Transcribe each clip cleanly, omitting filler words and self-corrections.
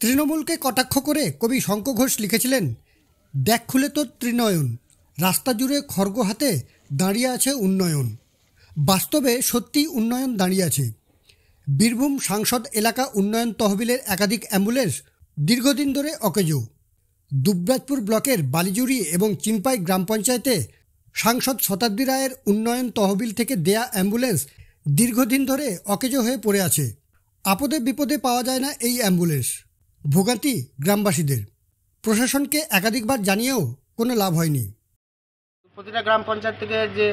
তৃণমূলকে কটাক্ষ করে কবি শঙ্খ ঘোষ লিখেছিলেন, দেখ খুলে তো ত্রিনয়ন, রাস্তা জুড়ে খড়গ হাতে দাঁড়িয়ে আছে উন্নয়ন। বাস্তবে সত্যি উন্নয়ন দাঁড়িয়ে আছে। বীরভূম সাংসদ এলাকা উন্নয়ন তহবিলের একাধিক অ্যাম্বুলেন্স দীর্ঘদিন ধরে অকেজো। দুবরাজপুর ব্লকের বালিজুড়ি এবং চিনপাই গ্রাম পঞ্চায়েতে সাংসদ শতাব্দী রায়ের উন্নয়ন তহবিল থেকে দেয়া অ্যাম্বুলেন্স দীর্ঘদিন ধরে অকেজো হয়ে পড়ে আছে। আপদে বিপদে পাওয়া যায় না এই অ্যাম্বুলেন্স। ভোগান্তি গ্রামবাসীদের। প্রশাসনকে একাধিকবার জানিয়েও কোনো লাভ হয়নি। প্রতিটা গ্রাম পঞ্চায়েত থেকে যে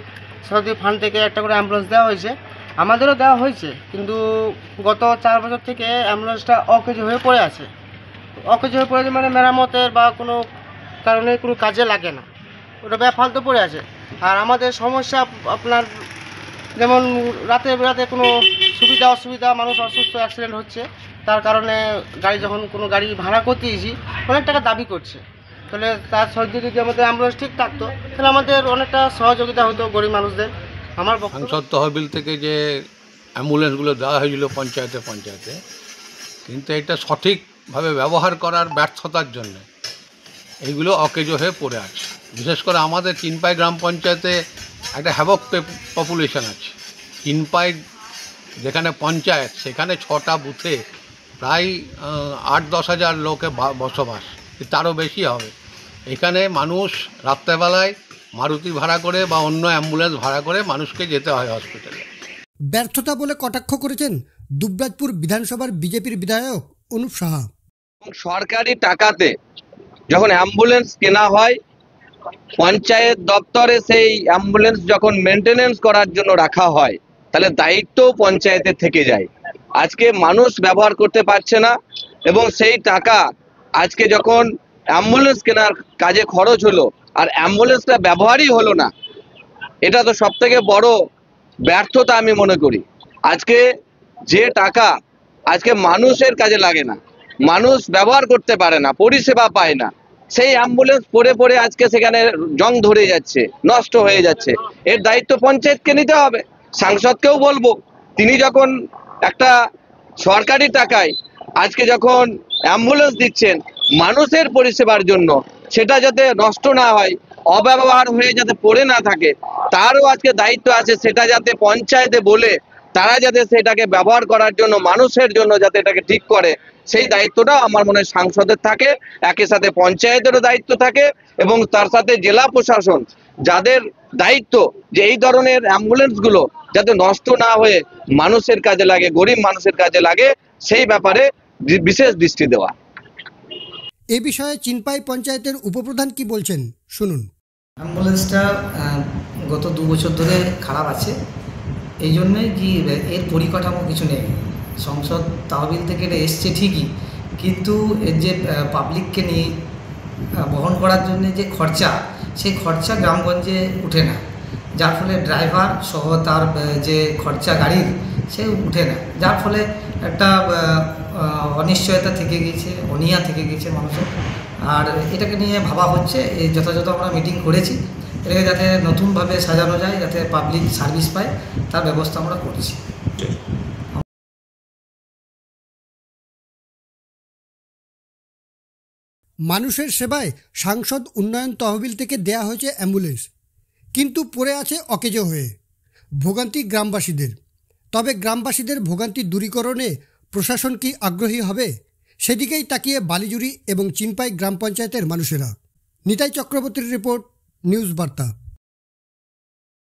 সরকারি ফান্ড থেকে একটা করে অ্যাম্বুলেন্স দেওয়া হয়েছে, আমাদেরও দেওয়া হয়েছে, কিন্তু গত 4 বছর থেকে অ্যাম্বুলেন্সটা অকেজো হয়ে পড়ে আছে। অকেজো হয়ে পড়ে আছে মানে মেরামতের বা কোনো কারণে কোনো কাজে লাগে না, ওটা বেফালতু পড়ে আছে। আর আমাদের সমস্যা আপনার যেমন রাতে বেরাতে কোনো সুবিধা অসুবিধা, মানুষ অসুস্থ, অ্যাক্সিডেন্ট হচ্ছে, তার কারণে গাড়ি যখন কোনো গাড়ি ভাড়া করতে গেছি অনেক টাকা দাবি করছে। তাহলে তার সহ্য যদি আমাদের অ্যাম্বুলেন্স ঠিক থাকতো তাহলে আমাদের অনেকটা সহযোগিতা হতো গরিব মানুষদের। আমার সাংসদ তহবিল থেকে যে অ্যাম্বুলেন্সগুলো দেওয়া হয়েছিল পঞ্চায়েতে, কিন্তু এটা সঠিকভাবে ব্যবহার করার ব্যর্থতার জন্য এইগুলো অকেজো হয়ে পড়ে আছে। বিশেষ করে আমাদের চিনপাই গ্রাম পঞ্চায়েতে একটা হ্যাভক পপুলেশন আছে। চিনপাই যেখানে পঞ্চায়েত, সেখানে 6টা বুথে প্রায় 8-10 হাজার লোকে বসবাস, তারও বেশি হবে। এখানে মানুষ রাত্রেবেলায় মারুতি ভাড়া করে বা অন্য অ্যাম্বুলেন্স ভাড়া করে মানুষকে যেতে হয় হসপিটালে। ব্যর্থতা বলে কটাক্ষ করেছেন দুবরাজপুর বিধানসভার বিজেপির বিধায়ক অনুপ সাহা। সরকারি টাকাতে যখন অ্যাম্বুলেন্স কেনা হয়, পঞ্চায়েত দপ্তরে সেই অ্যাম্বুলেন্স যখন মেনটেনেন্স করার জন্য রাখা হয়, তাহলে দায়িত্ব পঞ্চায়েতের থেকে যায়। আজকে মানুষ ব্যবহার করতে পারছে না, এবং সেই টাকা আজকে যখন অ্যাম্বুলেন্স কেনার কাজে খরচ হলো আর অ্যাম্বুলেন্সটা ব্যবহারই হলো না, এটা তো সব থেকে বড় ব্যর্থতা আমি মনে করি। আজকে যে টাকা আজকে মানুষের কাজে লাগে না, মানুষ ব্যবহার করতে পারে না, পরিষেবা পায় না, সেই অ্যাম্বুলেন্স পড়ে পড়ে আজকে সেখানে জং ধরে যাচ্ছে, নষ্ট হয়ে যাচ্ছে। এর দায়িত্ব পঞ্চায়েতকে নিতে হবে। সাংসদকেও বলবো, তিনি যখন একটা সরকারি টাকায় আজকে যখন অ্যাম্বুলেন্স দিচ্ছেন মানুষের পরিষেবার জন্য, সেটা যাতে নষ্ট না হয়, অব্যবহার হয়ে যাতে পড়ে না থাকে, তারও আজকে দায়িত্ব আছে। সেটা যাতে পঞ্চায়েতে বলে তারা যাতে সেটাকে ব্যবহার করার জন্য, মানুষের জন্য যাতে এটাকে ঠিক করে, সেই দায়িত্বটা আমার মনে হয় সাংসদের থাকে। একই সাথে পঞ্চায়েতেরও দায়িত্ব থাকে, এবং তার সাথে জেলা প্রশাসন, যাদের দায়িত্ব যে এই ধরনের অ্যাম্বুলেন্সগুলো যাতে নষ্ট না হয়ে মানুষের কাজে লাগে, গরিব মানুষের কাজে লাগে, সেই ব্যাপারে বিশেষ দৃষ্টি দেওয়া। এ বিষয়ে চিনপাই পঞ্চায়েতের উপপ্রধান কি বলছেন শুনুন। অ্যাম্বুলেন্সটা গত 2 বছর ধরে খারাপ আছে, এই জন্যে কি এর পরিকাঠামো কিছু নেই। সংসদ তহবিল থেকে এটা এসছে ঠিকই, কিন্তু এর যে পাবলিককে নিয়ে বহন করার জন্য যে খরচা, সেই খরচা গ্রামগঞ্জে উঠে না, যার ফলে ড্রাইভার সহ তার যে খরচা গাড়ির, সে উঠে না, যার ফলে একটা অনিশ্চয়তা থেকে গিয়েছে, অনীহা থেকে গিয়েছে মানুষের। আর এটাকে নিয়ে ভাবা হচ্ছে, এই যথাযথ আমরা মিটিং করেছি, এটাকে যাতে নতুনভাবে সাজানো যায়, যাতে পাবলিক সার্ভিস পায়, তার ব্যবস্থা আমরা করছি। মানুষের সেবায় সাংসদ উন্নয়ন তহবিল থেকে দেয়া হয়েছে অ্যাম্বুলেন্স, কিন্তু পড়ে আছে অকেজো হয়ে। ভোগান্তি গ্রামবাসীদের। তবে গ্রামবাসীদের ভোগান্তি দূরীকরণে প্রশাসন কি আগ্রহী হবে, সেদিকেই তাকিয়ে বালিজুড়ি এবং চিনপাই গ্রাম পঞ্চায়েতের মানুষেরা। নিতাই চক্রবর্তীর রিপোর্ট, নিউজ বার্তা।